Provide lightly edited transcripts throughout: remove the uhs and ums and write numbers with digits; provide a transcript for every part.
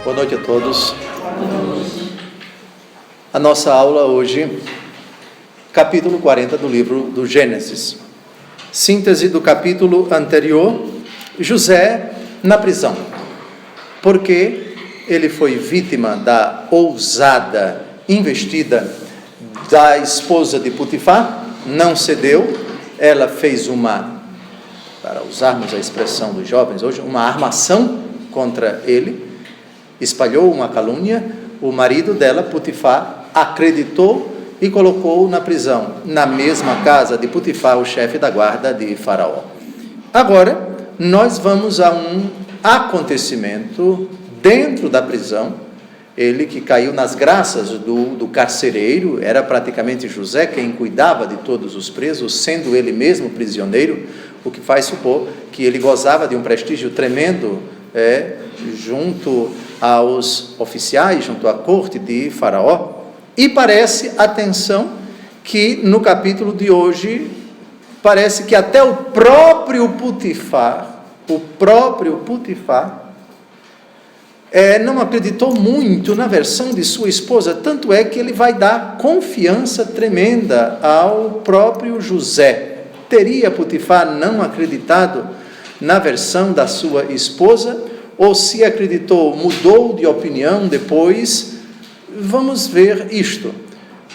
Boa noite a todos. A nossa aula hoje, capítulo 40 do livro do Gênesis. Síntese do capítulo anterior, José na prisão. Porque ele foi vítima da ousada investida da esposa de Potifar, não cedeu, ela fez para usarmos a expressão dos jovens hoje, uma armação contra ele, espalhou uma calúnia, o marido dela, Potifar, acreditou e colocou na prisão, na mesma casa de Potifar, o chefe da guarda de Faraó. Agora, nós vamos a um acontecimento dentro da prisão, ele que caiu nas graças do carcereiro, era praticamente José quem cuidava de todos os presos, sendo ele mesmo prisioneiro, o que faz supor que ele gozava de um prestígio tremendo, junto aos oficiais, junto à corte de Faraó. E parece, atenção, que no capítulo de hoje, parece que até o próprio Potifar, não acreditou muito na versão de sua esposa, tanto é que ele vai dar confiança tremenda ao próprio José. Teria Potifar não acreditado na versão da sua esposa, ou se acreditou, mudou de opinião depois? Vamos ver isto.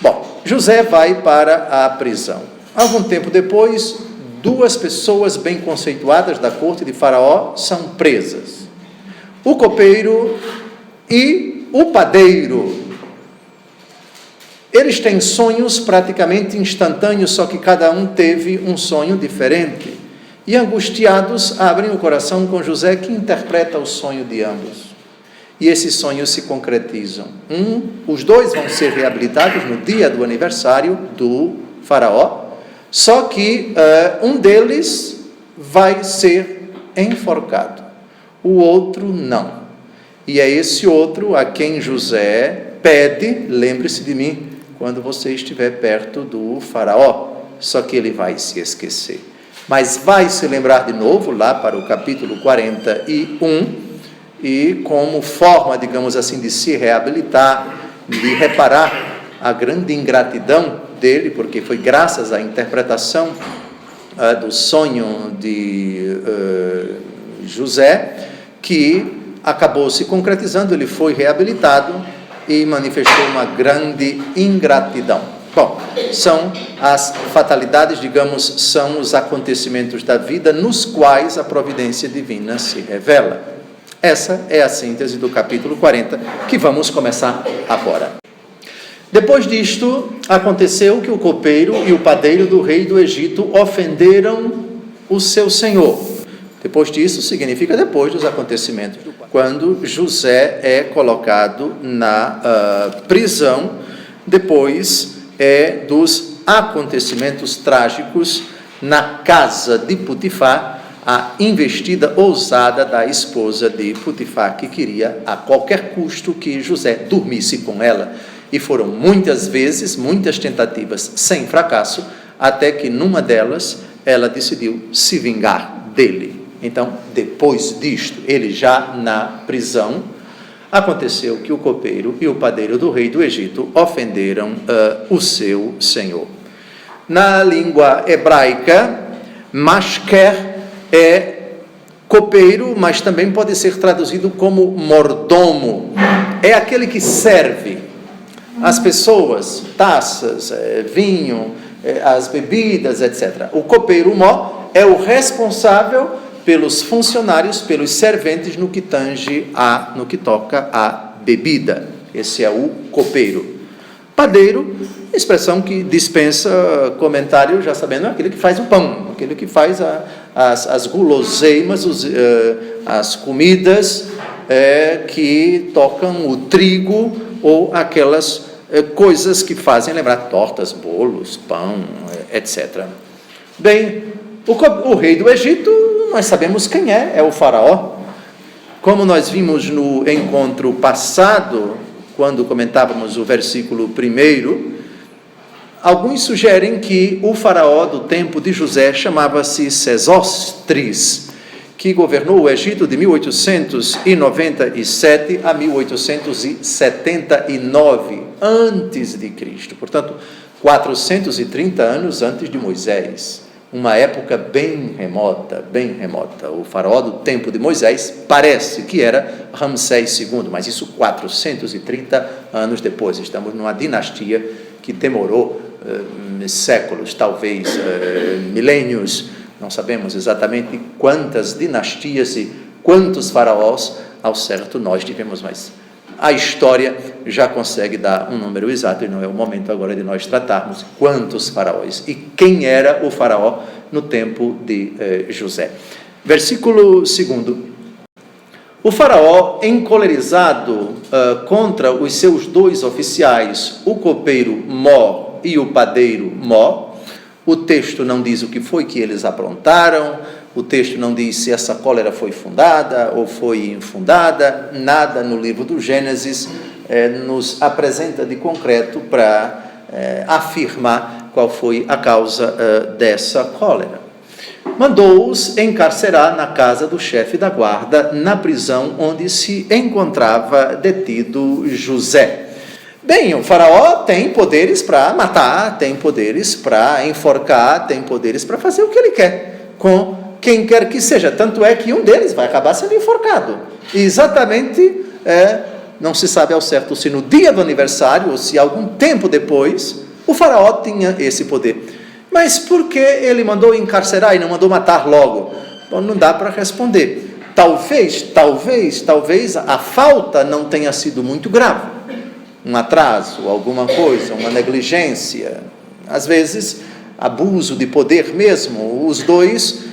Bom, José vai para a prisão. Algum tempo depois, duas pessoas bem conceituadas da corte de Faraó são presas. O copeiro e o padeiro. Eles têm sonhos praticamente instantâneos, só que cada um teve um sonho diferente. E angustiados, abrem o coração com José, que interpreta o sonho de ambos. E esses sonhos se concretizam. Os dois vão ser reabilitados no dia do aniversário do Faraó, só que um deles vai ser enforcado, o outro não. E é esse outro a quem José pede, lembre-se de mim, quando você estiver perto do Faraó, só que ele vai se esquecer. Mas vai se lembrar de novo, lá para o capítulo 41, e como forma, digamos assim, de se reabilitar, de reparar a grande ingratidão dele, porque foi graças à interpretação do sonho de José, que acabou se concretizando, ele foi reabilitado e manifestou uma grande ingratidão. Bom, são as fatalidades, digamos, são os acontecimentos da vida nos quais a providência divina se revela. Essa é a síntese do capítulo 40, que vamos começar agora. Depois disto, aconteceu que o copeiro e o padeiro do rei do Egito ofenderam o seu senhor. Depois disso, significa depois dos acontecimentos, quando José é colocado na prisão, depois dos acontecimentos trágicos na casa de Potifar, a investida ousada da esposa de Potifar, que queria a qualquer custo que José dormisse com ela. E foram muitas vezes, muitas tentativas sem fracasso, até que numa delas ela decidiu se vingar dele. Então, depois disto, ele já na prisão, aconteceu que o copeiro e o padeiro do rei do Egito ofenderam o seu senhor. Na língua hebraica, mashker é copeiro, mas também pode ser traduzido como mordomo. É aquele que serve as pessoas, taças, vinho, as bebidas, etc. O copeiro-mó é o responsável pelos funcionários, pelos serventes no que toca à bebida. Esse é o copeiro. Padeiro, expressão que dispensa comentário, já sabendo, é aquele que faz o pão, aquele que faz as guloseimas, as comidas que tocam o trigo ou aquelas coisas que fazem lembrar tortas, bolos, pão, etc. Bem, o rei do Egito, nós sabemos quem é o Faraó. Como nós vimos no encontro passado, quando comentávamos o versículo 1, alguns sugerem que o Faraó do tempo de José chamava-se Sesostris, que governou o Egito de 1897 a 1879 antes de Cristo. Portanto, 430 anos antes de Moisés. Uma época bem remota, bem remota. O faraó do tempo de Moisés parece que era Ramsés II, mas isso 430 anos depois. Estamos numa dinastia que demorou séculos, talvez milênios. Não sabemos exatamente quantas dinastias e quantos faraós ao certo nós tivemos, mas a história já consegue dar um número exato, e não é o momento agora de nós tratarmos quantos faraós e quem era o faraó no tempo de José. Versículo 2. O faraó, encolerizado contra os seus dois oficiais, o copeiro Mó e o padeiro Mó. O texto não diz o que foi que eles aprontaram, o texto não diz se essa cólera foi fundada ou foi infundada, nada no livro do Gênesis nos apresenta de concreto para afirmar qual foi a causa dessa cólera. Mandou-os encarcerar na casa do chefe da guarda, na prisão onde se encontrava detido José. Bem, o faraó tem poderes para matar, tem poderes para enforcar, tem poderes para fazer o que ele quer, com quem quer que seja. Tanto é que um deles vai acabar sendo enforcado. E exatamente, não se sabe ao certo se no dia do aniversário ou se algum tempo depois, o faraó tinha esse poder. Mas por que ele mandou encarcerar e não mandou matar logo? Bom, não dá para responder. Talvez a falta não tenha sido muito grave. Um atraso, alguma coisa, uma negligência, às vezes abuso de poder mesmo. Os dois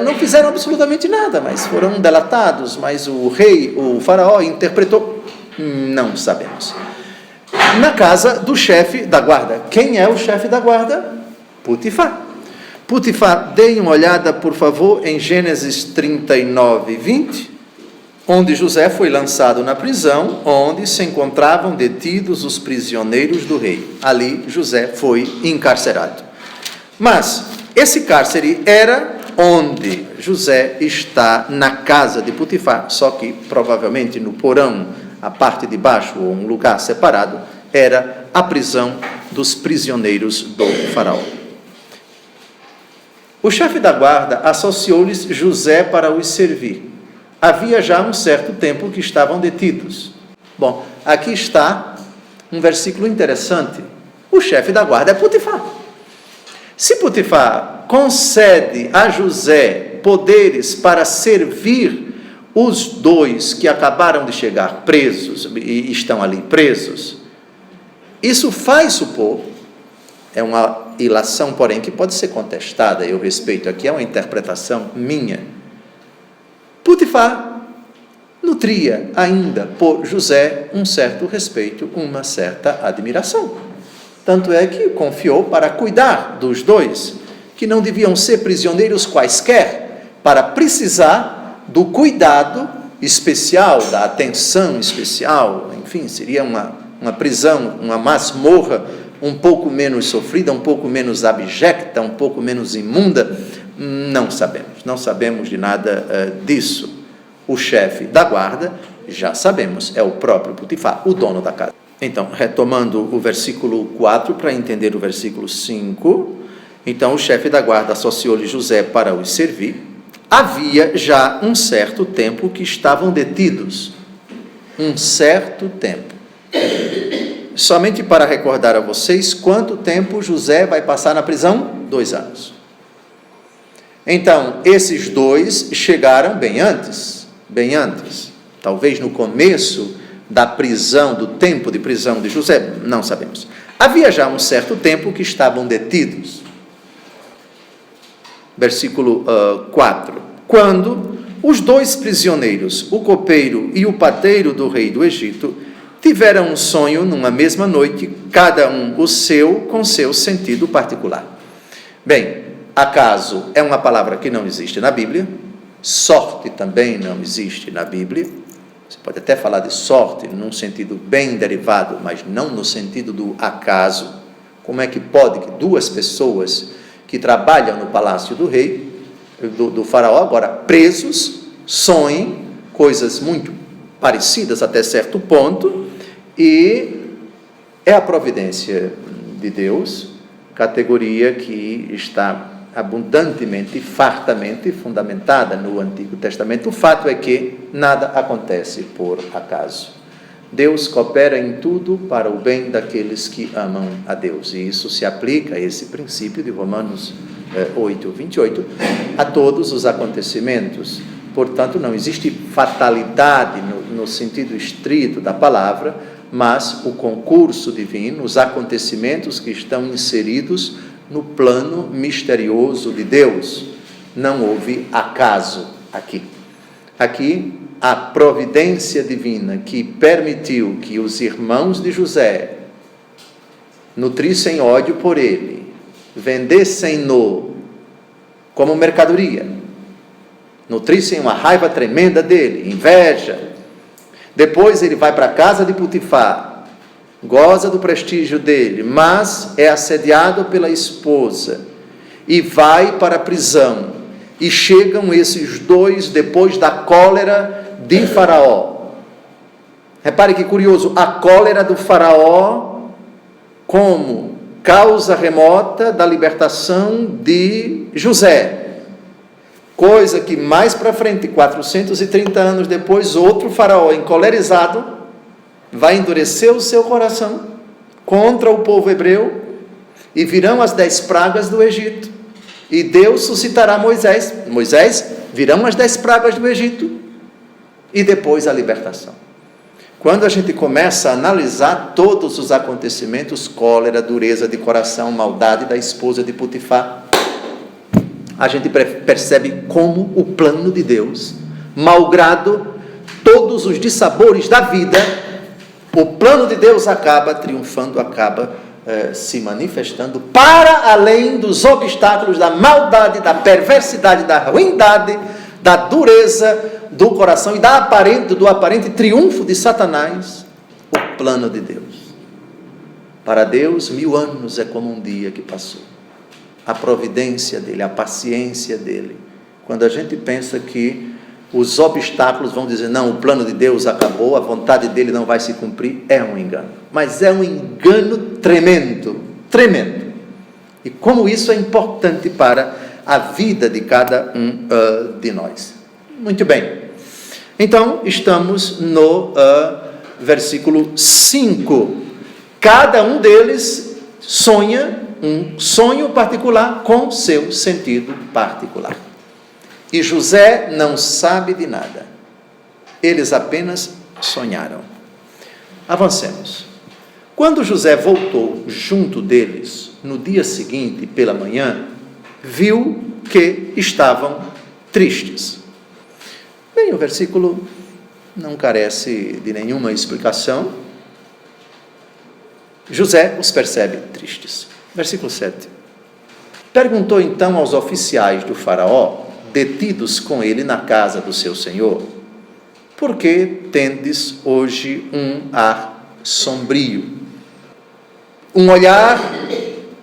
não fizeram absolutamente nada, mas foram delatados, mas o rei, o faraó, interpretou, não sabemos. Na casa do chefe da guarda. Quem é o chefe da guarda? Potifar. Potifar, deem uma olhada, por favor, em Gênesis 39, 20, onde José foi lançado na prisão, onde se encontravam detidos os prisioneiros do rei. Ali José foi encarcerado. Mas esse cárcere era onde José está na casa de Potifar, só que provavelmente no porão, a parte de baixo, ou um lugar separado, era a prisão dos prisioneiros do faraó. O chefe da guarda associou-lhes José para os servir. Havia já um certo tempo que estavam detidos. Bom, aqui está um versículo interessante. O chefe da guarda é Potifar. Se Potifar concede a José poderes para servir os dois que acabaram de chegar presos e estão ali presos, isso faz supor, é uma ilação, porém, que pode ser contestada, eu respeito aqui, é uma interpretação minha. Potifar nutria ainda por José um certo respeito, uma certa admiração. Tanto é que confiou para cuidar dos dois, que não deviam ser prisioneiros quaisquer, para precisar do cuidado especial, da atenção especial, enfim, seria uma prisão, uma masmorra um pouco menos sofrida, um pouco menos abjecta, um pouco menos imunda. Não sabemos de nada disso. O chefe da guarda, já sabemos, é o próprio Potifar, o dono da casa. Então, retomando o versículo 4, para entender o versículo 5, então o chefe da guarda associou-lhe José para os servir. Havia já um certo tempo que estavam detidos. Um certo tempo. Somente para recordar a vocês, quanto tempo José vai passar na prisão? 2 anos. Então, esses dois chegaram bem antes, talvez no começo da prisão, do tempo de prisão de José, não sabemos. Havia já um certo tempo que estavam detidos. Versículo 4. Quando os dois prisioneiros, o copeiro e o padeiro do rei do Egito, tiveram um sonho numa mesma noite, cada um o seu, com seu sentido particular. Bem, acaso é uma palavra que não existe na Bíblia, sorte também não existe na Bíblia. Você pode até falar de sorte num sentido bem derivado, mas não no sentido do acaso. Como é que pode que duas pessoas que trabalham no palácio do rei do faraó, agora presos, sonhem coisas muito parecidas até certo ponto, e é a providência de Deus, categoria que está abundantemente, fartamente fundamentada no Antigo Testamento. O fato é que nada acontece por acaso. Deus coopera em tudo para o bem daqueles que amam a Deus, e isso se aplica a esse princípio de Romanos 8, 28, a todos os acontecimentos. Portanto, não existe fatalidade no sentido estrito da palavra, mas o concurso divino, os acontecimentos que estão inseridos no plano misterioso de Deus. Não houve acaso aqui. Aqui, a providência divina que permitiu que os irmãos de José nutrissem ódio por ele, vendessem-no como mercadoria, nutrissem uma raiva tremenda dele, inveja. Depois ele vai para a casa de Potifar, goza do prestígio dele, mas é assediado pela esposa e vai para a prisão. E chegam esses dois depois da cólera de Faraó. Repare que curioso, a cólera do Faraó como causa remota da libertação de José. Coisa que mais para frente, 430 anos depois, outro faraó encolerizado vai endurecer o seu coração contra o povo hebreu, e virão as 10 pragas do Egito, e Deus suscitará Moisés, virão as 10 pragas do Egito, e depois a libertação. Quando a gente começa a analisar todos os acontecimentos, cólera, dureza de coração, maldade da esposa de Potifar, a gente percebe como o plano de Deus, malgrado todos os dissabores da vida, o plano de Deus acaba triunfando, acaba se manifestando para além dos obstáculos da maldade, da perversidade, da ruindade, da dureza do coração e do aparente triunfo de Satanás. O plano de Deus. Para Deus, 1000 anos é como um dia que passou. A providência dele, a paciência dele. Quando a gente pensa que os obstáculos vão dizer, não, o plano de Deus acabou, a vontade dele não vai se cumprir, é um engano. Mas é um engano tremendo, tremendo. E como isso é importante para a vida de cada um de nós. Muito bem. Então, estamos no versículo 5. Cada um deles sonha um sonho particular com seu sentido particular. E José não sabe de nada. Eles apenas sonharam. Avancemos. Quando José voltou junto deles, no dia seguinte, pela manhã, viu que estavam tristes. Bem, o versículo não carece de nenhuma explicação. José os percebe tristes. Versículo 7. Perguntou então aos oficiais do faraó, detidos com ele na casa do seu senhor, por que tendes hoje um ar sombrio? Um olhar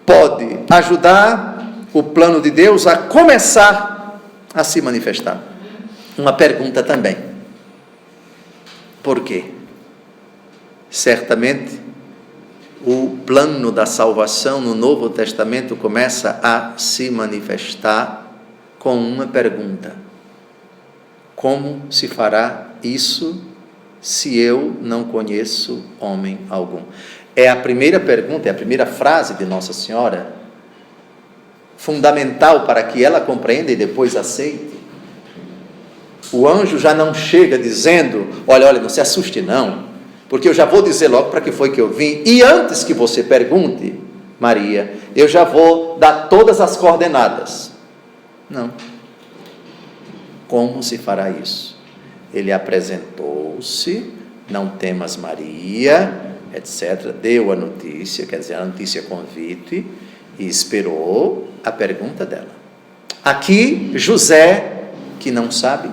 pode ajudar o plano de Deus a começar a se manifestar. Uma pergunta também. Por quê? Certamente, o plano da salvação no Novo Testamento começa a se manifestar com uma pergunta: como se fará isso se eu não conheço homem algum? É a primeira pergunta, é a primeira frase de Nossa Senhora, fundamental para que ela compreenda e depois aceite. O anjo já não chega dizendo, olha, não se assuste não, porque eu já vou dizer logo para que foi que eu vim, e antes que você pergunte, Maria, eu já vou dar todas as coordenadas. Não. Como se fará isso? Ele apresentou-se, não temas Maria, etc., deu a notícia, quer dizer, a notícia convite, e esperou a pergunta dela. Aqui, José, que não sabe,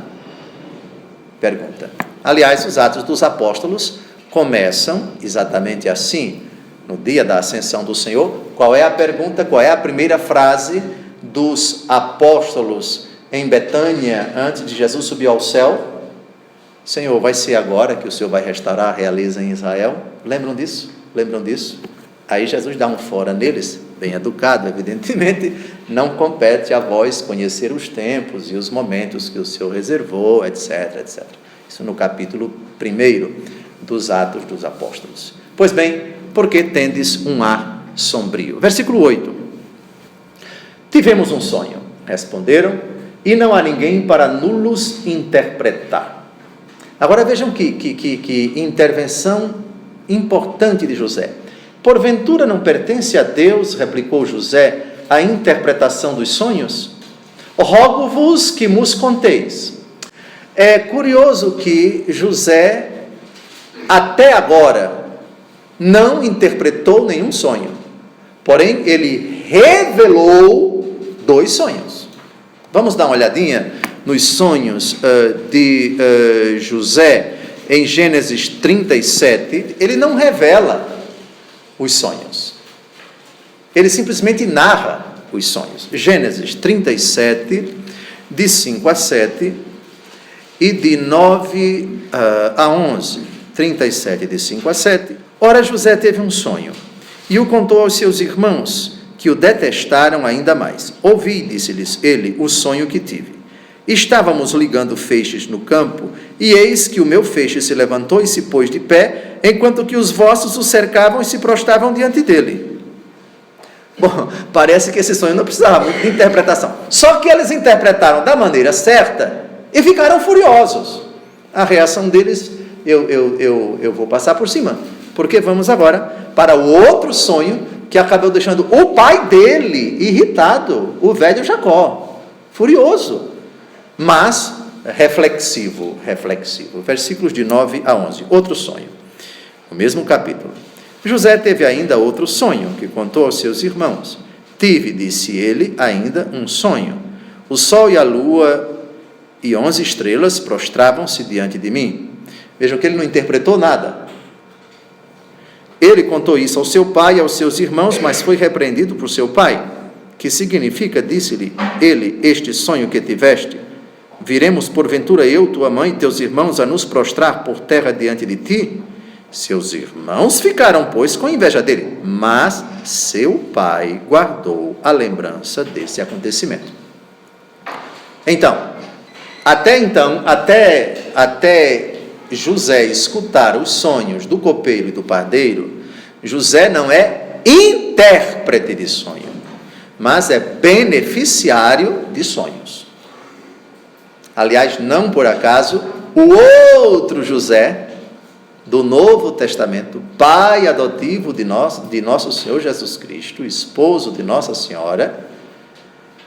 pergunta. Aliás, os Atos dos Apóstolos começam exatamente assim, no dia da ascensão do Senhor. Qual é a pergunta, qual é a primeira frase dos apóstolos em Betânia, antes de Jesus subir ao céu: Senhor, vai ser agora que o Senhor vai restaurar a realeza em Israel? Lembram disso? Lembram disso? Aí Jesus dá um fora neles, bem educado, evidentemente: não compete a vós conhecer os tempos e os momentos que o Senhor reservou, etc, etc. Isso no capítulo 1 dos Atos dos Apóstolos. Pois bem, porque tendes um ar sombrio. Versículo 8: tivemos um sonho, responderam, e não há ninguém para nulos interpretar. Agora vejam que intervenção importante de José. Porventura não pertence a Deus, replicou José, a interpretação dos sonhos? Rogo-vos que mos conteis. É curioso que José, até agora, não interpretou nenhum sonho, porém ele revelou 2 sonhos. Vamos dar uma olhadinha nos sonhos de José em Gênesis 37. Ele não revela os sonhos, ele simplesmente narra os sonhos. Gênesis 37, de 5 a 7 e de 9 a 11. 37, de 5 a 7. Ora, José teve um sonho e o contou aos seus irmãos, que o detestaram ainda mais. Ouvi, disse-lhes ele, o sonho que tive. Estávamos ligando feixes no campo, e eis que o meu feixe se levantou e se pôs de pé, enquanto que os vossos o cercavam e se prostravam diante dele. Bom, parece que esse sonho não precisava muito de interpretação. Só que eles interpretaram da maneira certa e ficaram furiosos. A reação deles, eu vou passar por cima, porque vamos agora para o outro sonho que acabou deixando o pai dele irritado, o velho Jacó, furioso, mas reflexivo. Versículos de 9 a 11, outro sonho, o mesmo capítulo. José teve ainda outro sonho, que contou aos seus irmãos. Tive, disse ele, ainda um sonho. O sol e a lua e 11 estrelas prostravam-se diante de mim. Vejam que ele não interpretou nada. Ele contou isso ao seu pai e aos seus irmãos, mas foi repreendido por seu pai. Que significa, disse-lhe ele, este sonho que tiveste? Viremos porventura eu, tua mãe e teus irmãos a nos prostrar por terra diante de ti? Seus irmãos ficaram, pois, com inveja dele, mas seu pai guardou a lembrança desse acontecimento. Até José escutar os sonhos do copeiro e do padeiro, José não é intérprete de sonho, mas é beneficiário de sonhos. Aliás, não por acaso, o outro José do Novo Testamento, pai adotivo de nosso Senhor Jesus Cristo, esposo de Nossa Senhora,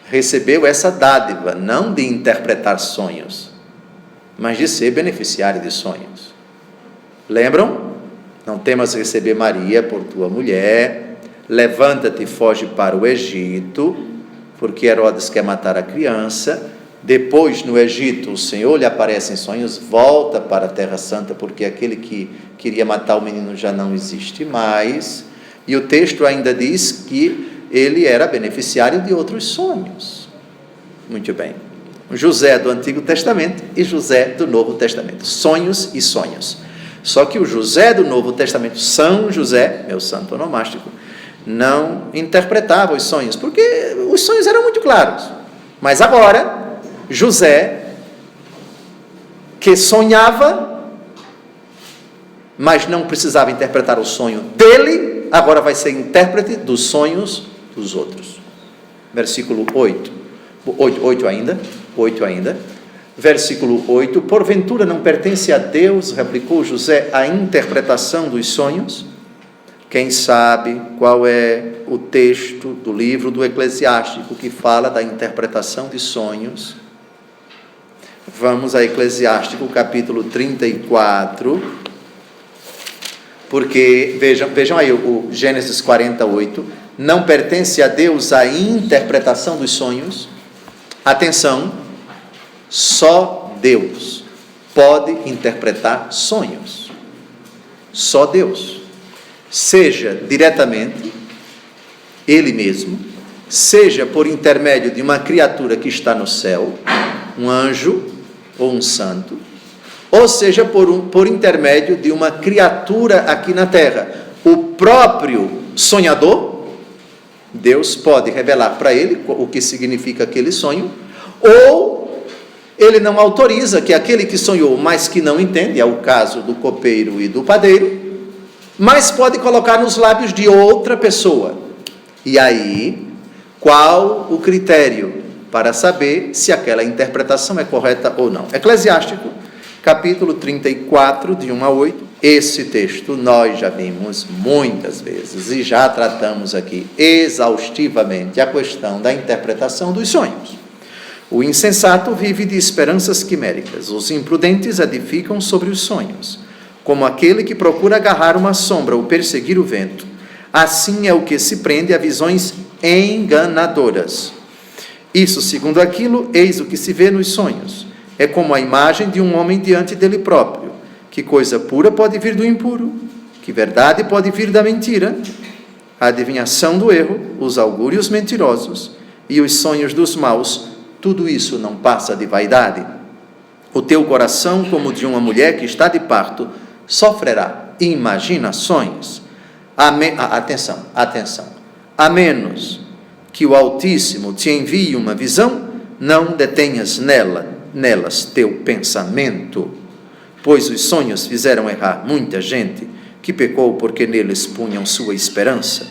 recebeu essa dádiva, não de interpretar sonhos, mas de ser beneficiário de sonhos. Lembram? Não temas receber Maria por tua mulher, levanta-te e foge para o Egito, porque Herodes quer matar a criança. Depois, no Egito, o Senhor lhe aparece em sonhos, volta para a Terra Santa, porque aquele que queria matar o menino já não existe mais. E o texto ainda diz que ele era beneficiário de outros sonhos. Muito bem. José do Antigo Testamento e José do Novo Testamento. Sonhos e sonhos. Só que o José do Novo Testamento, São José, meu santo onomástico, não interpretava os sonhos, porque os sonhos eram muito claros. Mas agora, José, que sonhava, mas não precisava interpretar o sonho dele, agora vai ser intérprete dos sonhos dos outros. Versículo 8 ainda. Versículo 8: porventura não pertence a Deus, replicou José, a interpretação dos sonhos? Quem sabe qual é o texto do livro do Eclesiástico que fala da interpretação de sonhos? Vamos a Eclesiástico, capítulo 34, porque, vejam aí o Gênesis 48, não pertence a Deus a interpretação dos sonhos. Atenção, só Deus pode interpretar sonhos. Só Deus. Seja diretamente, Ele mesmo, seja por intermédio de uma criatura que está no céu, um anjo ou um santo, ou seja por intermédio de uma criatura aqui na terra. O próprio sonhador, Deus pode revelar para ele o que significa aquele sonho, ou ele não autoriza que aquele que sonhou, mas que não entende, é o caso do copeiro e do padeiro, mas pode colocar nos lábios de outra pessoa. E aí, qual o critério para saber se aquela interpretação é correta ou não? Eclesiástico, capítulo 34, de 1 a 8. Esse texto nós já vimos muitas vezes e já tratamos aqui exaustivamente a questão da interpretação dos sonhos. O insensato vive de esperanças quiméricas, os imprudentes edificam sobre os sonhos, como aquele que procura agarrar uma sombra ou perseguir o vento. Assim é o que se prende a visões enganadoras. Isso, segundo aquilo, eis o que se vê nos sonhos. É como a imagem de um homem diante dele próprio. Que coisa pura pode vir do impuro? Que verdade pode vir da mentira? A adivinhação do erro, os augúrios mentirosos e os sonhos dos maus, tudo isso não passa de vaidade. O teu coração, como de uma mulher que está de parto, sofrerá imaginações. Atenção. A menos que o Altíssimo te envie uma visão, não detenhas nelas teu pensamento, pois os sonhos fizeram errar muita gente, que pecou porque neles punham sua esperança.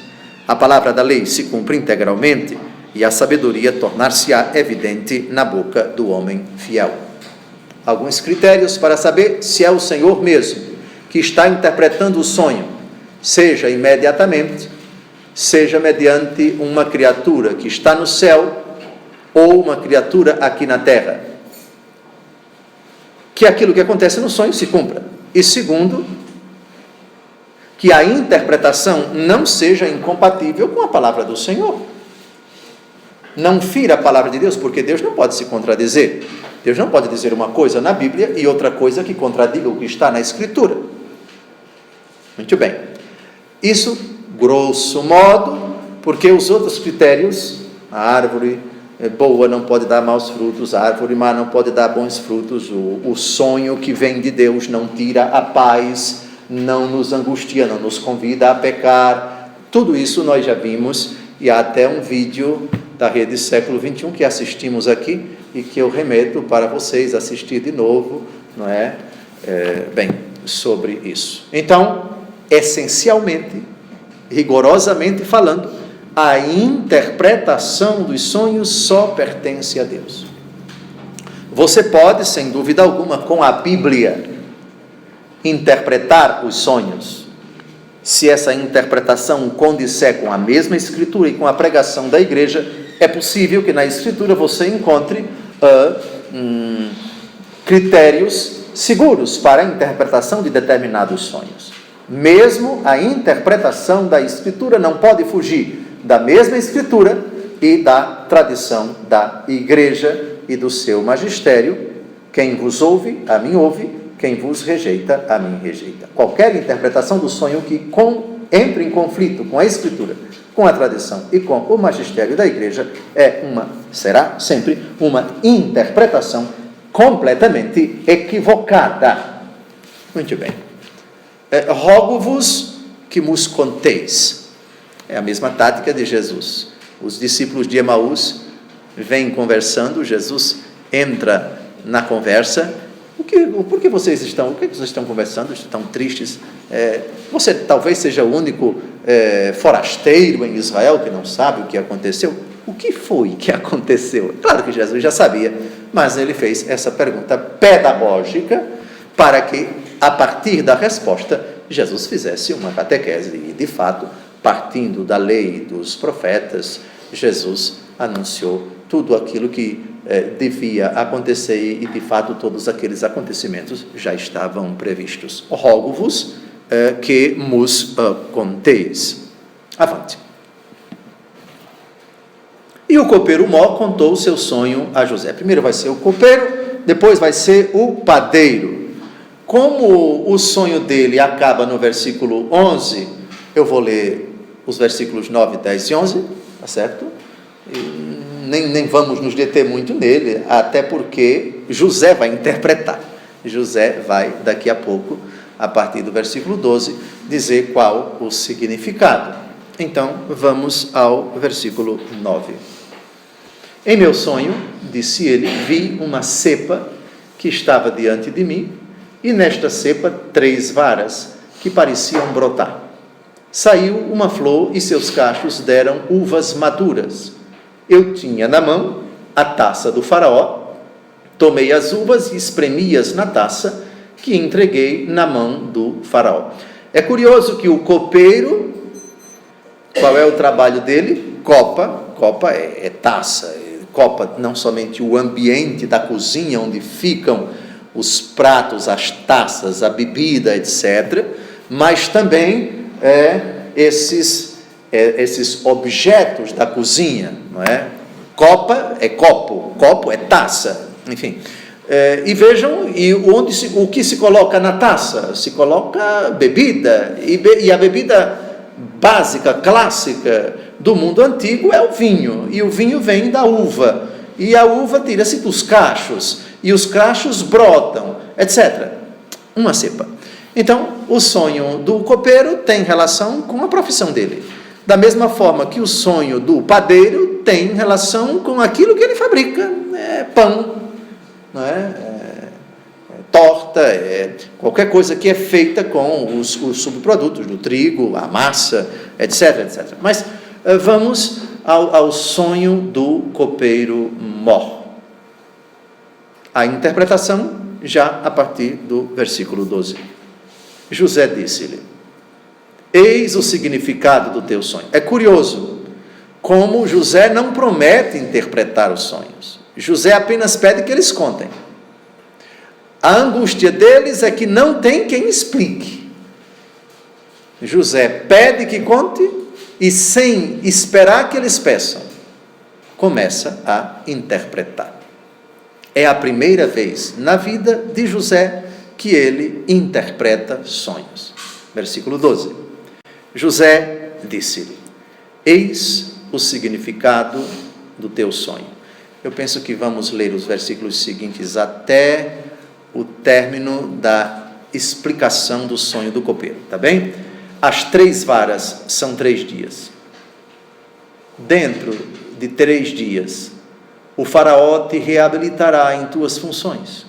A palavra da lei se cumpre integralmente, e a sabedoria tornar-se-á evidente na boca do homem fiel. Alguns critérios para saber se é o Senhor mesmo que está interpretando o sonho, seja imediatamente, seja mediante uma criatura que está no céu ou uma criatura aqui na terra. Que aquilo que acontece no sonho se cumpra. E segundo, que a interpretação não seja incompatível com a palavra do Senhor. Não fira a palavra de Deus, porque Deus não pode se contradizer. Deus não pode dizer uma coisa na Bíblia e outra coisa que contradiga o que está na Escritura. Muito bem. Isso, grosso modo, porque os outros critérios, a árvore boa não pode dar maus frutos, a árvore má não pode dar bons frutos, o sonho que vem de Deus não tira a paz, não nos angustia, não nos convida a pecar. Tudo isso nós já vimos, e há até um vídeo da Rede Século XXI que assistimos aqui e que eu remeto para vocês assistir de novo, não é? Sobre isso. Então, essencialmente, rigorosamente falando, a interpretação dos sonhos só pertence a Deus. Você pode, sem dúvida alguma, com a Bíblia, interpretar os sonhos, se essa interpretação condisser com a mesma Escritura e com a pregação da igreja. É possível que na Escritura você encontre critérios seguros para a interpretação de determinados sonhos. Mesmo a interpretação da Escritura não pode fugir da mesma Escritura e da tradição da igreja e do seu magistério. Quem vos ouve, a mim ouve; quem vos rejeita, a mim rejeita. Qualquer interpretação do sonho que entre em conflito com a Escritura, com a tradição e com o magistério da igreja será sempre uma interpretação completamente equivocada. Muito bem. Rogo-vos que vos conteis. É a mesma tática de Jesus. Os discípulos de Emaús vêm conversando, Jesus entra na conversa. Por que vocês estão conversando? Estão tristes? Você talvez seja o único forasteiro em Israel que não sabe o que aconteceu. O que foi que aconteceu? Claro que Jesus já sabia, mas ele fez essa pergunta pedagógica para que, a partir da resposta, Jesus fizesse uma catequese. E, de fato, partindo da lei dos profetas, Jesus anunciou tudo aquilo que devia acontecer, e de fato todos aqueles acontecimentos já estavam previstos. Rogo-vos que vos conteis. Avante. E o copeiro mó contou o seu sonho a José. Primeiro vai ser o copeiro, depois vai ser o padeiro. Como o sonho dele acaba no versículo 11, eu vou ler os versículos 9, 10 e 11, tá certo? Nem vamos nos deter muito nele, até porque José vai interpretar. José vai, daqui a pouco, a partir do versículo 12, dizer qual o significado. Então, vamos ao versículo 9. Em meu sonho, disse ele, vi uma cepa que estava diante de mim, e nesta cepa 3 varas que pareciam brotar. Saiu uma flor e seus cachos deram uvas maduras. Eu tinha na mão a taça do faraó, tomei as uvas e espremi-as na taça, que entreguei na mão do faraó. É curioso que o copeiro, qual é o trabalho dele? Copa é taça, copa não somente o ambiente da cozinha, onde ficam os pratos, as taças, a bebida, etc., mas também esses objetos da cozinha, não é? Copa é copo é taça, enfim. E vejam, o que se coloca na taça? Se coloca bebida, e a bebida básica, clássica do mundo antigo é o vinho, e o vinho vem da uva, e a uva tira-se dos cachos, e os cachos brotam, etc. Uma cepa. Então, o sonho do copeiro tem relação com a profissão dele, da mesma forma que o sonho do padeiro tem relação com aquilo que ele fabrica, pão, não torta, qualquer coisa que é feita com os subprodutos do trigo, a massa, etc, etc. Mas vamos ao sonho do copeiro mor. A interpretação já a partir do versículo 12. José disse-lhe, eis o significado do teu sonho. É curioso como José não promete interpretar os sonhos. José apenas pede que eles contem. A angústia deles é que não tem quem explique. José pede que conte e, sem esperar que eles peçam, começa a interpretar. É a primeira vez na vida de José que ele interpreta sonhos. Versículo 12. José disse-lhe, eis o significado do teu sonho. Eu penso que vamos ler os versículos seguintes até o término da explicação do sonho do copeiro, tá bem? As 3 varas são 3 dias. Dentro de 3 dias, o faraó te reabilitará em tuas funções.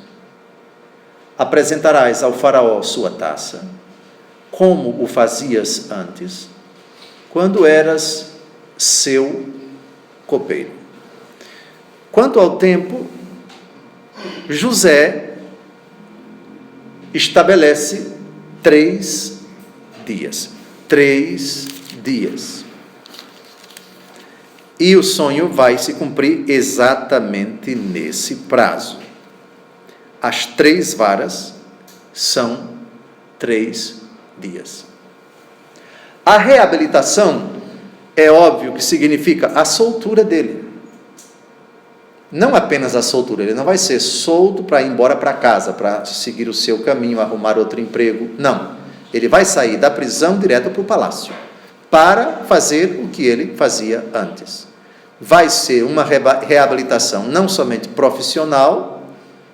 Apresentarás ao faraó sua taça, como o fazias antes, quando eras seu copeiro. Quanto ao tempo, José estabelece 3 dias. 3 dias. E o sonho vai se cumprir exatamente nesse prazo. As 3 varas são 3 dias. A reabilitação é óbvio que significa a soltura dele. Não apenas a soltura, ele não vai ser solto para ir embora para casa, para seguir o seu caminho, arrumar outro emprego. Não. Ele vai sair da prisão direto para o palácio, para fazer o que ele fazia antes. Vai ser uma reabilitação não somente profissional,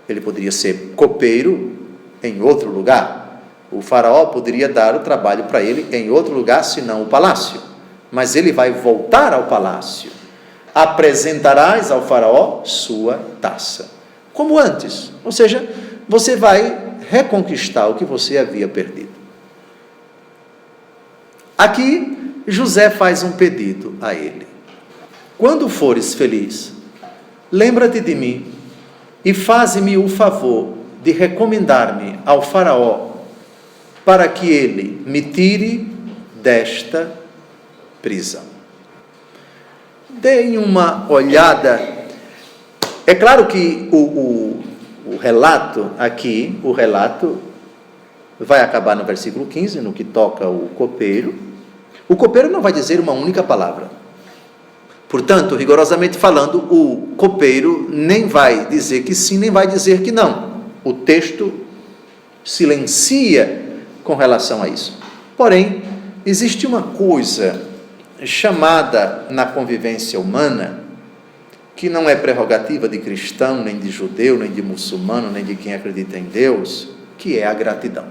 ele poderia ser copeiro em outro lugar. O faraó poderia dar o trabalho para ele em outro lugar, senão o palácio. Mas ele vai voltar ao palácio. Apresentarás ao faraó sua taça, como antes. Ou seja, você vai reconquistar o que você havia perdido. Aqui, José faz um pedido a ele. Quando fores feliz, lembra-te de mim e faze-me o favor de recomendar-me ao faraó para que ele me tire desta prisão. Deem uma olhada. É claro que o relato aqui, o relato vai acabar no versículo 15, no que toca o copeiro. O copeiro não vai dizer uma única palavra. Portanto, rigorosamente falando, o copeiro nem vai dizer que sim, nem vai dizer que não. O texto silencia com relação a isso. Porém, existe uma coisa chamada na convivência humana que não é prerrogativa de cristão, nem de judeu, nem de muçulmano, nem de quem acredita em Deus, que é a gratidão.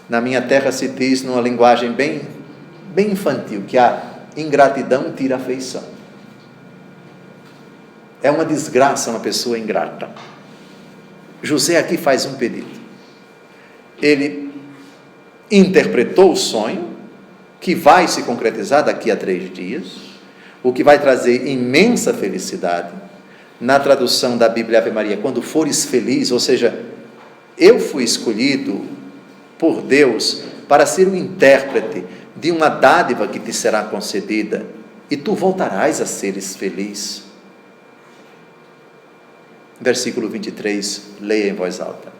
Na minha terra se diz, numa linguagem bem infantil, que a ingratidão tira a afeição. É uma desgraça uma pessoa ingrata. José aqui faz um pedido. Ele interpretou o sonho, que vai se concretizar daqui a 3 dias, o que vai trazer imensa felicidade. Na tradução da Bíblia Ave Maria, quando fores feliz, ou seja, eu fui escolhido por Deus para ser o intérprete de uma dádiva que te será concedida, e tu voltarás a seres feliz. Versículo 23, leia em voz alta.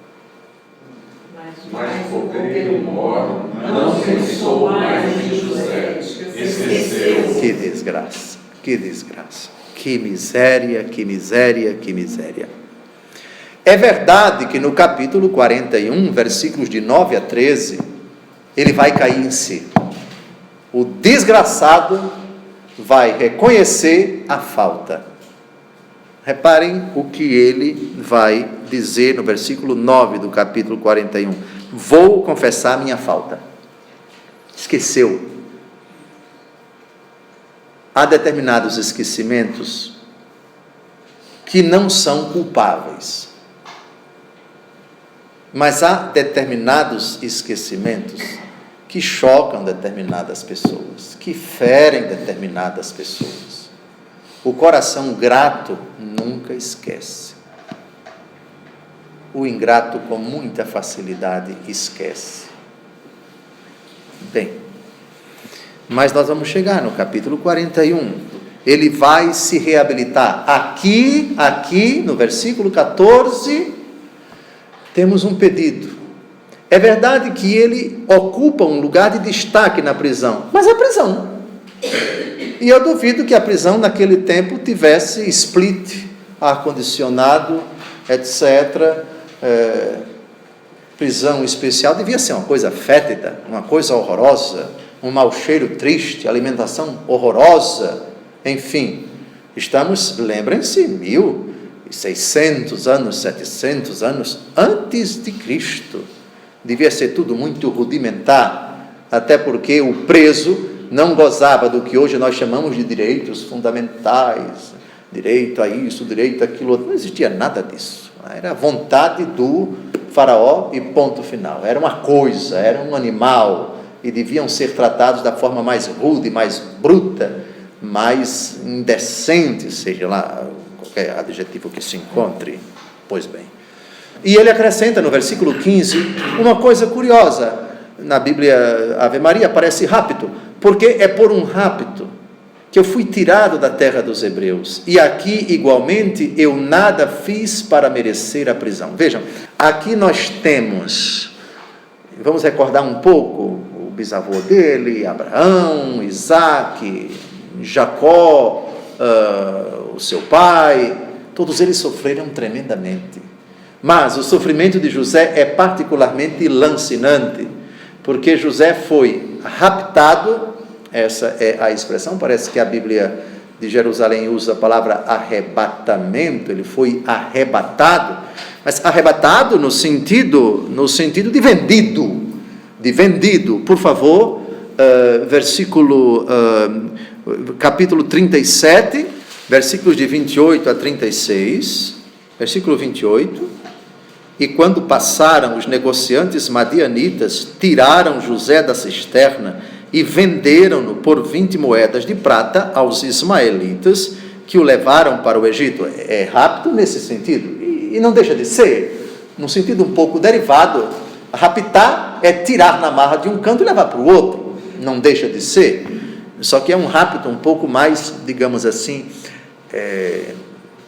Mas o copeiro mor não pensou mais em José, esqueceu. Que desgraça, que desgraça, que miséria, que miséria, que miséria. É verdade que no capítulo 41, versículos de 9 a 13, ele vai cair em si. O desgraçado vai reconhecer a falta. Reparem o que ele vai dizer no versículo 9 do capítulo 41. Vou confessar minha falta. Esqueceu. Há determinados esquecimentos que não são culpáveis. Mas há determinados esquecimentos que chocam determinadas pessoas, que ferem determinadas pessoas. O coração grato nunca esquece. O ingrato, com muita facilidade, esquece. Bem, mas nós vamos chegar no capítulo 41. Ele vai se reabilitar. Aqui, no versículo 14, temos um pedido. É verdade que ele ocupa um lugar de destaque na prisão, mas é prisão. E eu duvido que a prisão naquele tempo tivesse split, ar-condicionado, etc. Prisão especial devia ser uma coisa fétida, uma coisa horrorosa, um mau cheiro triste, alimentação horrorosa, enfim. Estamos, lembrem-se, 1600 anos, 700 anos antes de Cristo. Devia ser tudo muito rudimentar, até porque o preso não gozava do que hoje nós chamamos de direitos fundamentais, direito a isso, direito àquilo outro. Não existia nada disso. Era a vontade do faraó e ponto final. Era uma coisa, era um animal, e deviam ser tratados da forma mais rude, mais bruta, mais indecente, seja lá qualquer adjetivo que se encontre. Pois bem. E ele acrescenta no versículo 15 uma coisa curiosa. Na Bíblia Ave Maria aparece rapto, porque é por um rapto que eu fui tirado da terra dos hebreus, e aqui igualmente eu nada fiz para merecer a prisão. Vejam, aqui nós temos, vamos recordar um pouco, o bisavô dele, Abraão, Isaac, Jacó, o seu pai, todos eles sofreram tremendamente, mas o sofrimento de José é particularmente lancinante, porque José foi raptado. Essa é a expressão, parece que a Bíblia de Jerusalém usa a palavra arrebatamento, ele foi arrebatado, mas arrebatado no sentido de vendido, por favor, capítulo 37, versículos de 28 a 36, versículo 28, e quando passaram os negociantes madianitas, tiraram José da cisterna, e venderam-no por 20 moedas de prata aos ismaelitas, que o levaram para o Egito. É rápido nesse sentido, e não deixa de ser, num sentido um pouco derivado. Raptar é tirar na marra de um canto e levar para o outro, não deixa de ser, só que é um rapto um pouco mais, digamos assim,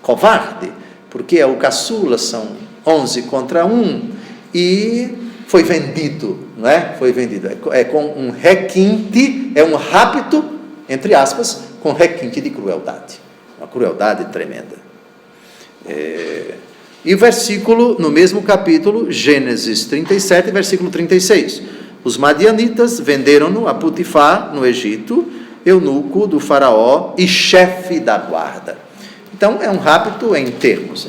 covarde, porque é o caçula, são 11 contra 1, e foi vendido, não é? Foi vendido, é com um requinte, é um rapto, entre aspas, com requinte de crueldade, uma crueldade tremenda. E o versículo, no mesmo capítulo, Gênesis 37, versículo 36, os madianitas venderam-no a Potifar, no Egito, eunuco do faraó e chefe da guarda. Então, é um rapto em termos,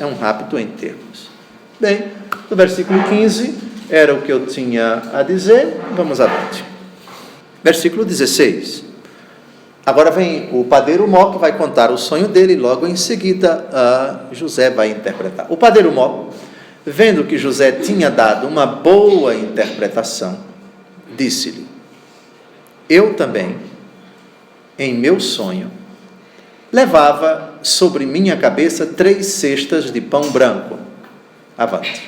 Bem, no versículo 15, era o que eu tinha a dizer, vamos adiante. Versículo 16. Agora vem o padeiro Mó, que vai contar o sonho dele, e logo em seguida José vai interpretar. O padeiro Mó, vendo que José tinha dado uma boa interpretação, disse-lhe: eu também, em meu sonho, levava sobre minha cabeça 3 cestas de pão branco. Avante.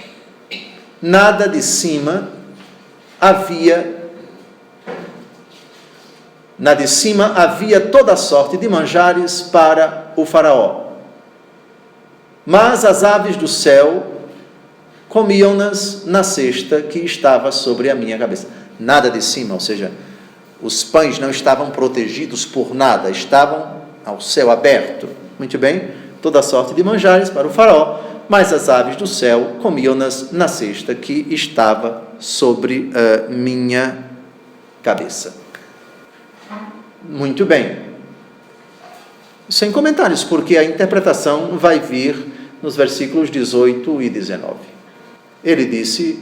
Nada de cima havia toda sorte de manjares para o faraó. Mas as aves do céu comiam-nas na cesta que estava sobre a minha cabeça. Nada de cima, ou seja, os pães não estavam protegidos por nada, estavam ao céu aberto. Muito bem, toda sorte de manjares para o faraó, mas as aves do céu comiam-nas na cesta que estava sobre a minha cabeça. Muito bem. Sem comentários, porque a interpretação vai vir nos versículos 18 e 19. Ele disse: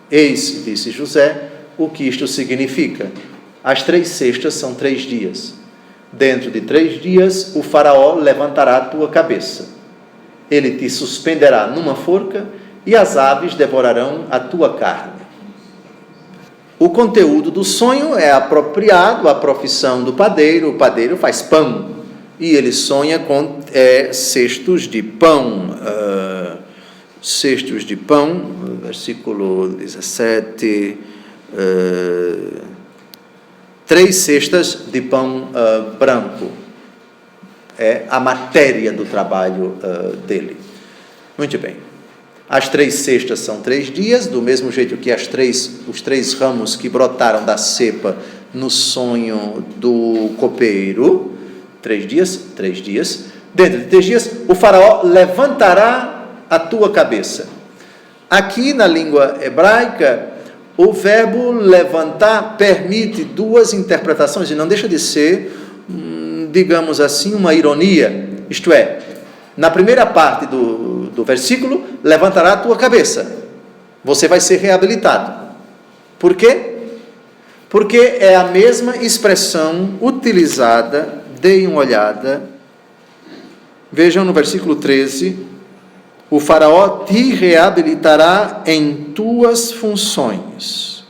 eis, disse José, o que isto significa. As 3 cestas são 3 dias. Dentro de 3 dias, o faraó levantará a tua cabeça. Ele te suspenderá numa forca e as aves devorarão a tua carne. O conteúdo do sonho é apropriado à profissão do padeiro. O padeiro faz pão e ele sonha com cestos de pão. Cestos de pão, versículo 17... 3 cestas de pão branco. É a matéria do trabalho dele. Muito bem. As 3 cestas são 3 dias, do mesmo jeito que os 3 ramos que brotaram da cepa no sonho do copeiro. 3 dias, 3 dias. Dentro de 3 dias, o faraó levantará a tua cabeça. Aqui na língua hebraica, o verbo levantar permite 2 interpretações, e não deixa de ser, digamos assim, uma ironia. Isto é, na primeira parte do versículo, levantará a tua cabeça. Você vai ser reabilitado. Por quê? Porque é a mesma expressão utilizada, deem uma olhada, vejam no versículo 13, o faraó te reabilitará em tuas funções.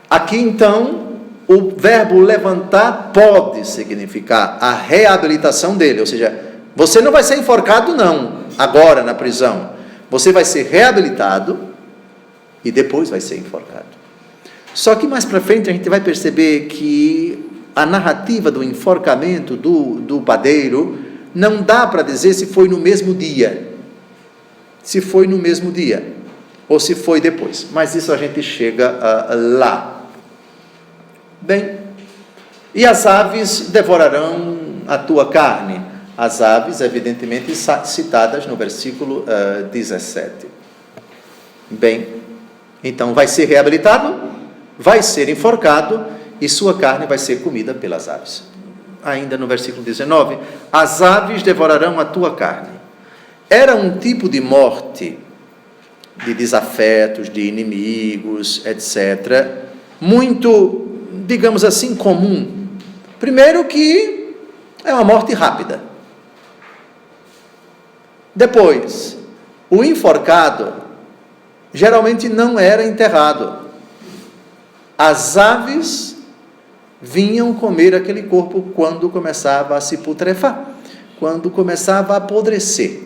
Aqui então, o verbo levantar pode significar a reabilitação dele, ou seja, você não vai ser enforcado não, agora na prisão. Você vai ser reabilitado e depois vai ser enforcado. Só que mais para frente a gente vai perceber que a narrativa do enforcamento do padeiro não dá para dizer se foi no mesmo dia. Se foi no mesmo dia. Ou se foi depois. Mas isso a gente chega lá. Bem. E as aves devorarão a tua carne. As aves, evidentemente, citadas no versículo 17. Bem. Então, vai ser reabilitado, vai ser enforcado e sua carne vai ser comida pelas aves. Ainda no versículo 19, as aves devorarão a tua carne. Era um tipo de morte, de desafetos, de inimigos, etc., muito, digamos assim, comum. Primeiro que é uma morte rápida. Depois, o enforcado geralmente não era enterrado. As aves vinham comer aquele corpo quando começava a se putrefar, quando começava a apodrecer.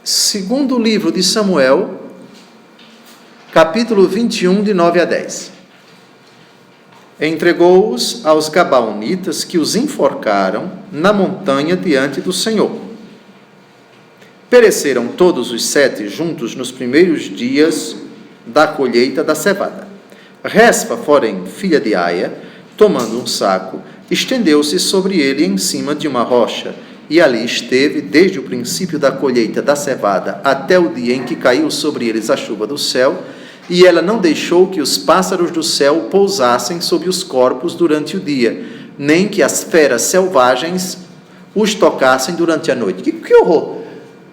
Segundo livro de Samuel, capítulo 21, de 9 a 10. Entregou-os aos Gabaonitas, que os enforcaram na montanha diante do Senhor. Pereceram todos os 7 juntos nos primeiros dias da colheita da cevada. Respa, porém, filha de Aia, tomando um saco, estendeu-se sobre ele em cima de uma rocha, e ali esteve desde o princípio da colheita da cevada até o dia em que caiu sobre eles a chuva do céu, e ela não deixou que os pássaros do céu pousassem sobre os corpos durante o dia, nem que as feras selvagens os tocassem durante a noite. Que horror!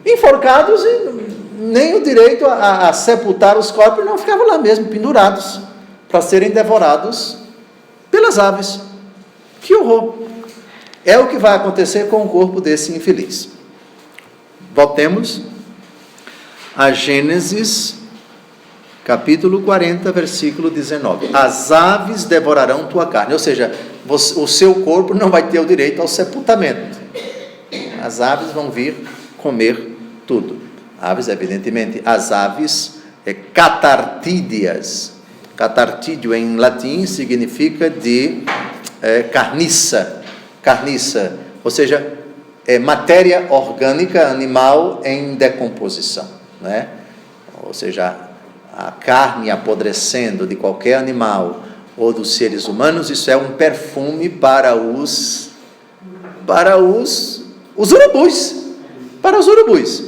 Enforcados e nem o direito a sepultar os corpos, não, ficavam lá mesmo, pendurados, para serem devorados pelas aves. Que horror! É o que vai acontecer com o corpo desse infeliz. Voltemos a Gênesis, capítulo 40, versículo 19. As aves devorarão tua carne, ou seja, o seu corpo não vai ter o direito ao sepultamento. As aves vão vir comer tudo. Aves, evidentemente, as aves catartídeas. Catartídeo em latim significa de carniça, ou seja, matéria orgânica animal em decomposição, né? Ou seja, a carne apodrecendo de qualquer animal ou dos seres humanos, isso é um perfume para os urubus. Para os urubus.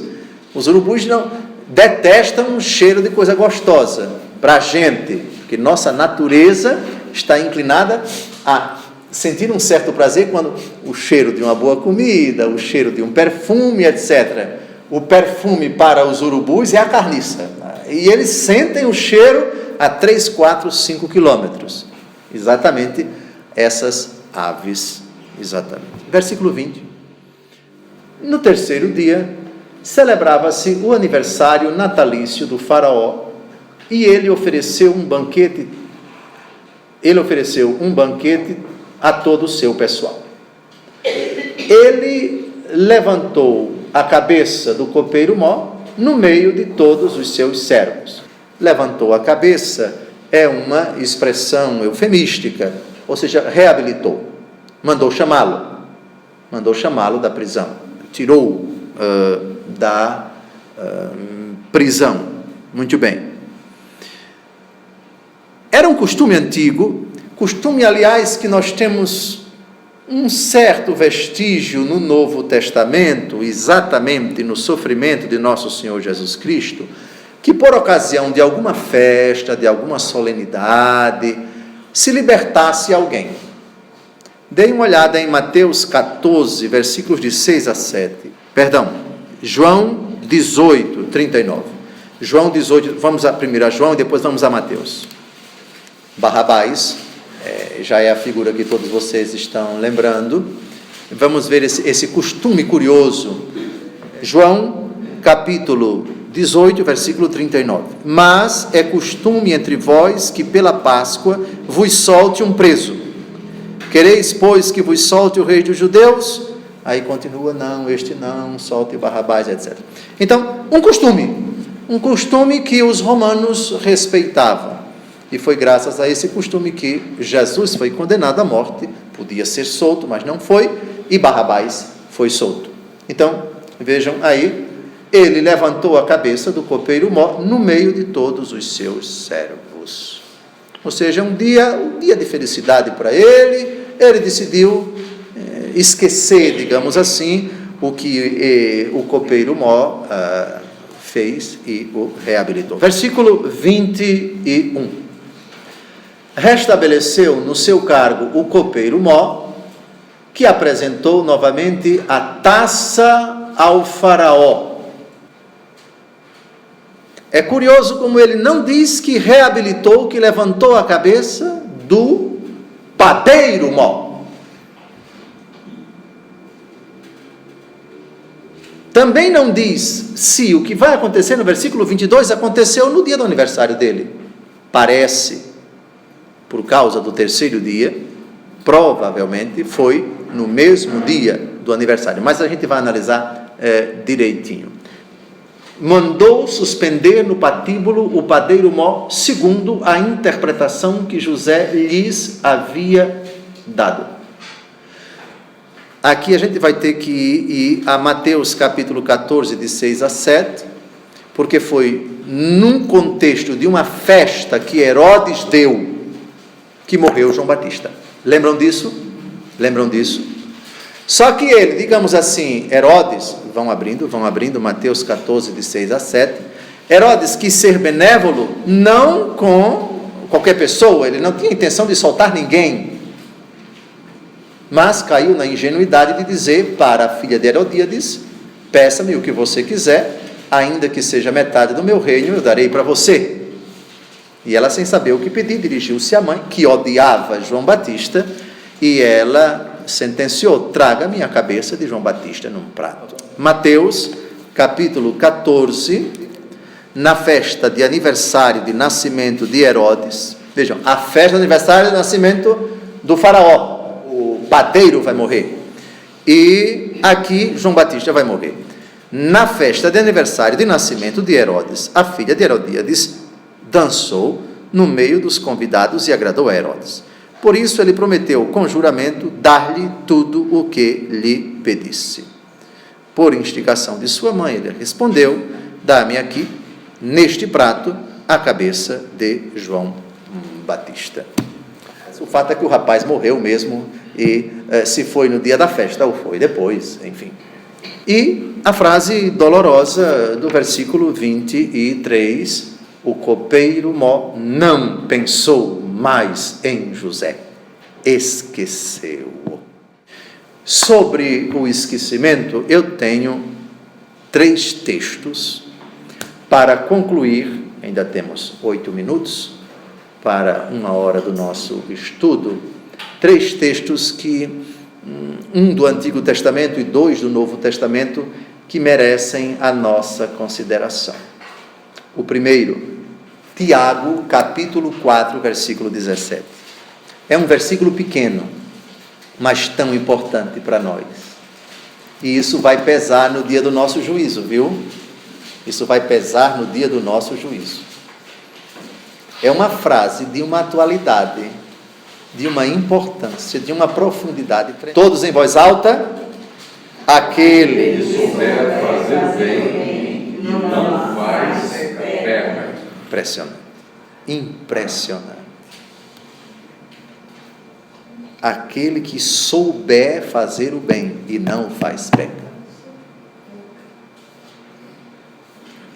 Os urubus não detestam o cheiro de coisa gostosa. Para a gente, porque nossa natureza está inclinada a sentir um certo prazer quando o cheiro de uma boa comida, o cheiro de um perfume, etc. O perfume para os urubus é a carniça. E eles sentem o cheiro a 3, 4, 5 quilômetros. Exatamente essas aves. Exatamente. Versículo 20. No terceiro dia, celebrava-se o aniversário natalício do faraó, e ele ofereceu um banquete a todo o seu pessoal. Ele levantou a cabeça do copeiro-mó no meio de todos os seus servos. Levantou a cabeça é uma expressão eufemística, ou seja, reabilitou. Mandou chamá-lo da prisão, tirou da prisão. Muito bem. Era um costume antigo, costume, aliás, que nós temos um certo vestígio no Novo Testamento, exatamente no sofrimento de nosso Senhor Jesus Cristo, que por ocasião de alguma festa, de alguma solenidade, se libertasse alguém. Deem uma olhada em Mateus 14, versículos de 6 a 7. João 18, 39. João 18, vamos primeiro a João e depois vamos a Mateus. Barrabás, já é a figura que todos vocês estão lembrando. Vamos ver esse costume curioso. João, capítulo 18, versículo 39. Mas é costume entre vós que pela Páscoa vos solte um preso. Quereis, pois, que vos solte o rei dos judeus? Aí continua, não, este não, solte Barrabás, etc. Então, um costume que os romanos respeitavam. E foi graças a esse costume que Jesus foi condenado à morte, podia ser solto, mas não foi, e Barrabás foi solto. Então, vejam aí, ele levantou a cabeça do copeiro-mó no meio de todos os seus servos. Ou seja, um dia de felicidade para ele decidiu esquecer, digamos assim, o que o copeiro-mó fez e o reabilitou. Versículo 21. Restabeleceu no seu cargo o copeiro-mó, que apresentou novamente a taça ao faraó. É curioso como ele não diz que reabilitou, que levantou a cabeça do padeiro-mó. Também não diz se o que vai acontecer no versículo 22 aconteceu no dia do aniversário dele. Parece, por causa do terceiro dia, provavelmente foi no mesmo dia do aniversário, mas a gente vai analisar direitinho. Mandou suspender no patíbulo o padeiro-mó, segundo a interpretação que José lhes havia dado. Aqui a gente vai ter que ir a Mateus capítulo 14, de 6 a 7, porque foi num contexto de uma festa que Herodes deu, que morreu João Batista. Lembram disso? Só que ele, digamos assim, Herodes, vão abrindo Mateus 14, de 6 a 7, Herodes quis ser benévolo, não com qualquer pessoa, ele não tinha intenção de soltar ninguém. mas caiu na ingenuidade de dizer para a filha de Herodíades: peça-me o que você quiser, ainda que seja metade do meu reino, eu darei para você. E ela, sem saber o que pedir, dirigiu-se à mãe, que odiava João Batista, e ela sentenciou: traga-me a cabeça de João Batista num prato. Mateus, capítulo 14, na festa de aniversário de nascimento de Herodes. Vejam, a festa de aniversário de nascimento do faraó. O padeiro vai morrer. E aqui João Batista vai morrer. Na festa de aniversário de nascimento de Herodes, a filha de Herodíades dançou no meio dos convidados e agradou a Herodes. Por isso ele prometeu com juramento dar-lhe tudo o que lhe pedisse. Por instigação de sua mãe, ele respondeu: dá-me aqui, neste prato, a cabeça de João Batista. O fato é que o rapaz morreu mesmo, e se foi no dia da festa ou foi depois, enfim. E a frase dolorosa do versículo 23, o copeiro Mó não pensou mais em José, esqueceu-o. Sobre o esquecimento, eu tenho 3 textos para concluir. Ainda temos 8 minutos para 1 hora do nosso estudo. 3 textos que, um do Antigo Testamento e 2 do Novo Testamento, que merecem a nossa consideração. O primeiro, Tiago, capítulo 4, versículo 17. É um versículo pequeno, mas tão importante para nós. E isso vai pesar no dia do nosso juízo, viu? Isso vai pesar no dia do nosso juízo. É uma frase de uma atualidade, de uma importância, de uma profundidade. Todos em voz alta. Aquele que souber fazer o bem e não faz, peca. Impressionante. Impressionante. Aquele que souber fazer o bem e não faz, peca.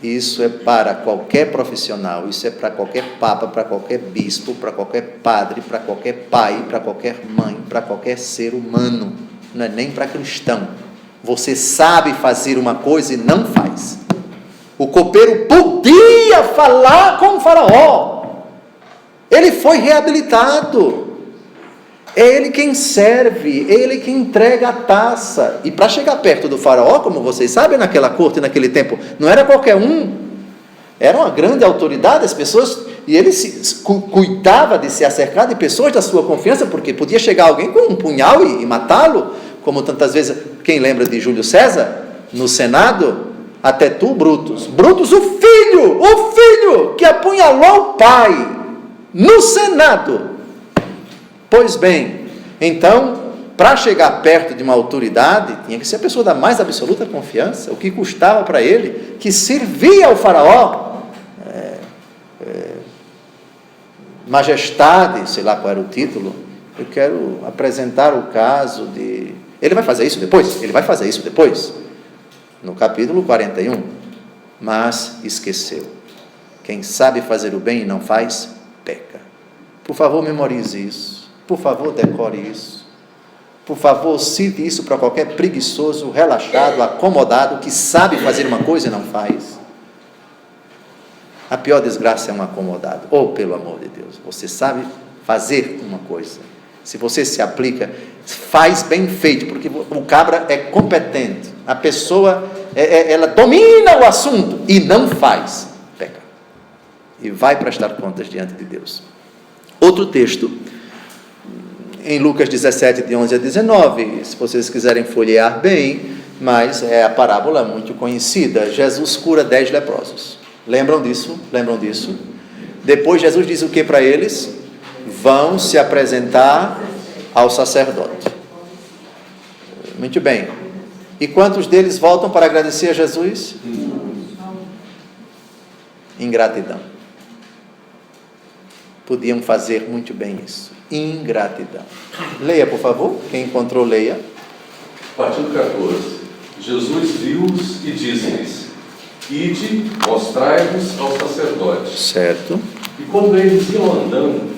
Isso é para qualquer profissional, isso é para qualquer papa, para qualquer bispo, para qualquer padre, para qualquer pai, para qualquer mãe, para qualquer ser humano, não é nem para cristão. Você sabe fazer uma coisa e não faz. O copeiro podia falar com o faraó, ele foi reabilitado, é ele quem serve, é ele quem entrega a taça. E para chegar perto do faraó, como vocês sabem, naquela corte, naquele tempo, não era qualquer um, era uma grande autoridade, as pessoas, e ele cuidava de se acercar de pessoas da sua confiança, porque podia chegar alguém com um punhal e matá-lo, como tantas vezes. Quem lembra de Júlio César, no Senado? Até tu, Brutus, o filho que apunhalou o pai, no Senado. Pois bem, então, para chegar perto de uma autoridade, tinha que ser a pessoa da mais absoluta confiança, o que custava para ele, que servia ao faraó, majestade, sei lá qual era o título, eu quero apresentar o caso de... Ele vai fazer isso depois, no capítulo 41, mas esqueceu. Quem sabe fazer o bem e não faz, peca. Por favor, memorize isso. Por favor, decore isso. Por favor, cite isso para qualquer preguiçoso, relaxado, acomodado, que sabe fazer uma coisa e não faz. A pior desgraça é um acomodado. Oh, pelo amor de Deus, você sabe fazer uma coisa. Se você se aplica, faz bem feito, porque o cabra é competente. A pessoa, ela domina o assunto e não faz, peca. E vai prestar contas diante de Deus. Outro texto, em Lucas 17, de 11 a 19, se vocês quiserem folhear bem, mas é a parábola muito conhecida. Jesus cura 10 leprosos. Lembram disso? Depois Jesus diz o que para eles? Vão se apresentar ao sacerdote. Muito bem. E quantos deles voltam para agradecer a Jesus? Ingratidão. Podiam fazer muito bem isso. Ingratidão. Leia, por favor. Quem encontrou, leia. Partido 14. Jesus viu-os e disse-lhes: ide, mostrai-vos aos sacerdotes. Certo. E quando eles iam andando,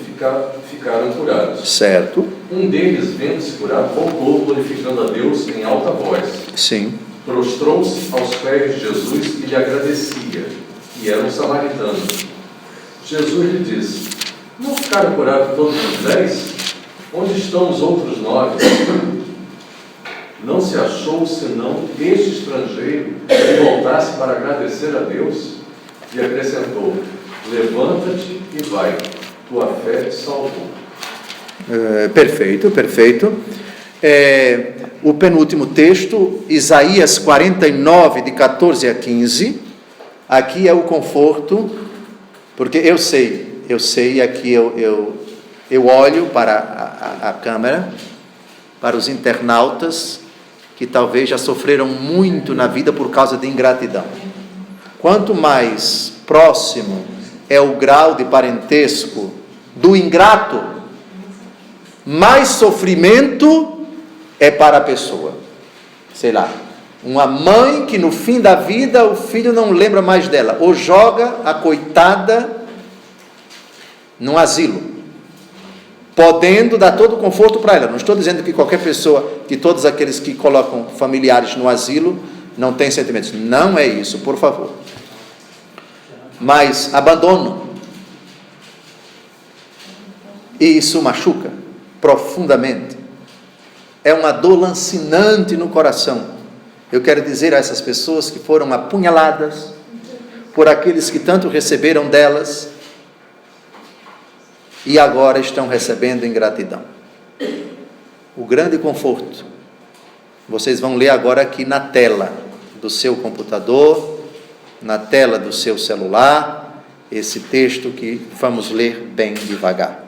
ficaram curados. Certo. Um deles, vendo-se curado, voltou glorificando a Deus em alta voz. Sim. Prostrou-se aos pés de Jesus e lhe agradecia, e era um samaritano. Jesus lhe disse: não ficaram curados todos os 10? Onde estão os outros 9? Não se achou senão este estrangeiro que voltasse para agradecer a Deus? E acrescentou: levanta-te e vai, tua fé te salvou. Perfeito. O penúltimo texto, Isaías 49, de 14 a 15. Aqui é o conforto, porque eu sei, aqui eu olho para a câmera, para os internautas que talvez já sofreram muito na vida por causa de ingratidão. Quanto mais próximo é o grau de parentesco do ingrato, mais sofrimento é para a pessoa. Sei lá, uma mãe que no fim da vida o filho não lembra mais dela, ou joga a coitada num asilo, podendo dar todo o conforto para ela. Não estou dizendo que qualquer pessoa, que todos aqueles que colocam familiares no asilo não têm sentimentos. Não é isso, por favor. Mas abandono, e isso machuca profundamente. É uma dor lancinante no coração. Eu quero dizer a essas pessoas que foram apunhaladas por aqueles que tanto receberam delas e agora estão recebendo ingratidão. O grande conforto, vocês vão ler agora aqui na tela do seu computador, na tela do seu celular, esse texto que vamos ler bem devagar.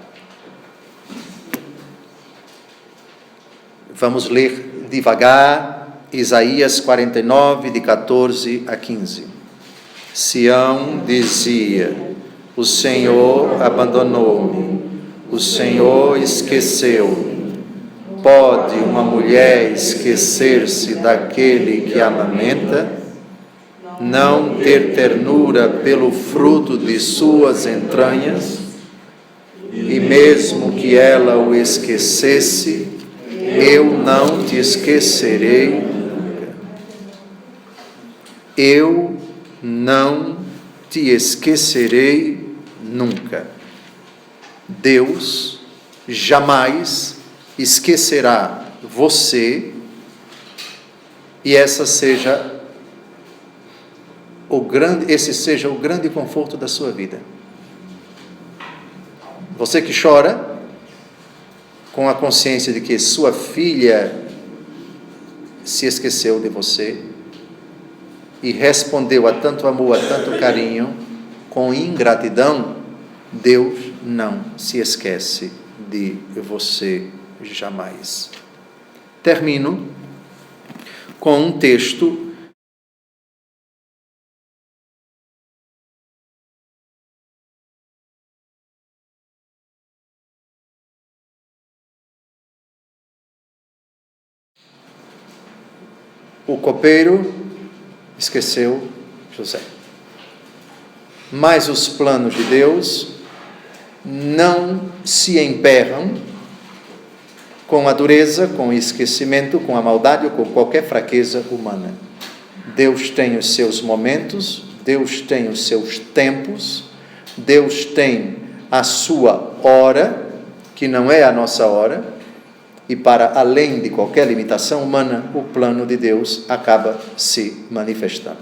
Vamos ler devagar, Isaías 49, de 14 a 15. Sião dizia: o Senhor abandonou-me, o Senhor esqueceu-me. Pode uma mulher esquecer-se daquele que amamenta, não ter ternura pelo fruto de suas entranhas? E mesmo que ela o esquecesse, eu não te esquecerei nunca. Eu não te esquecerei nunca. Deus jamais esquecerá você, e esse seja o grande conforto da sua vida. Você que chora com a consciência de que sua filha se esqueceu de você e respondeu a tanto amor, a tanto carinho, com ingratidão, Deus não se esquece de você jamais. Termino com um texto o copeiro esqueceu José. Mas os planos de Deus não se emperram com a dureza, com o esquecimento, com a maldade ou com qualquer fraqueza humana. Deus tem os seus momentos, Deus tem os seus tempos, Deus tem a sua hora, que não é a nossa hora, e para além de qualquer limitação humana, o plano de Deus acaba se manifestando.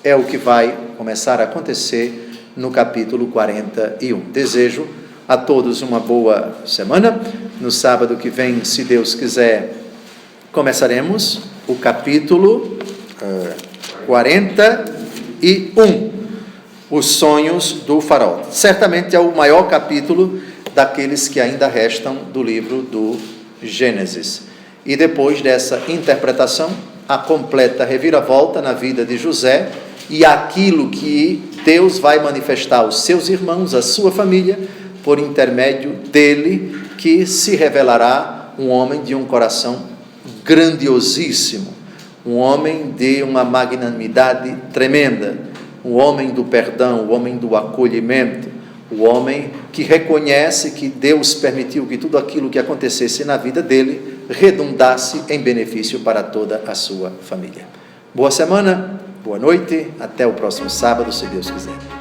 É o que vai começar a acontecer no capítulo 41. Desejo a todos uma boa semana. No sábado que vem, se Deus quiser, começaremos o capítulo 41, os sonhos do faraó. Certamente é o maior capítulo daqueles que ainda restam do livro do Gênesis. E depois dessa interpretação, a completa reviravolta na vida de José e aquilo que Deus vai manifestar aos seus irmãos, à sua família, por intermédio dele, que se revelará um homem de um coração grandiosíssimo, um homem de uma magnanimidade tremenda, um homem do perdão, um homem do acolhimento, o homem que reconhece que Deus permitiu que tudo aquilo que acontecesse na vida dele redundasse em benefício para toda a sua família. Boa semana, boa noite, até o próximo sábado, se Deus quiser.